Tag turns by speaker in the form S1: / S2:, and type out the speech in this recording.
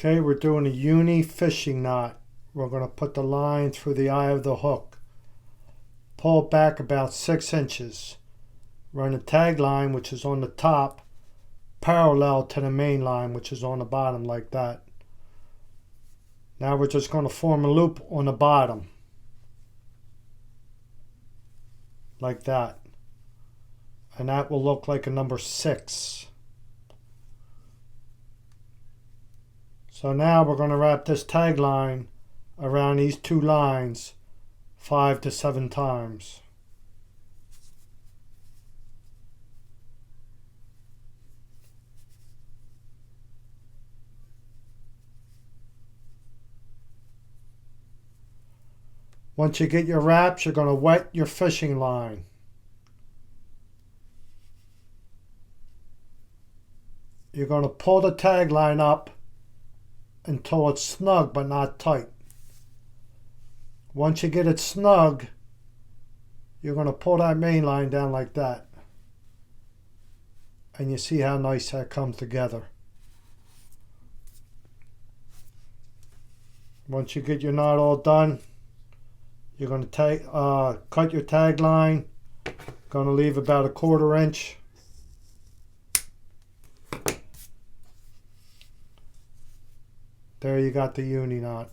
S1: Okay, we're doing a uni fishing knot. We're going to put the line through the eye of the hook. Pull back about 6 inches. Run a tag line, which is on the top, parallel to the main line, which is on the bottom, like that. Now we're just going to form a loop on the bottom, like that. And that will look like a number 6. So now we're going to wrap this tag line around these 2 lines 5 to 7 times. Once you get your wraps, you're going to wet your fishing line. You're going to pull the tag line up until it's snug but not tight. Once you get it snug, you're going to pull that main line down like that. And you see how nice that comes together. Once you get your knot all done, you're going to cut your tag line. Going to leave about 1/4 inch. There you got the uni knot.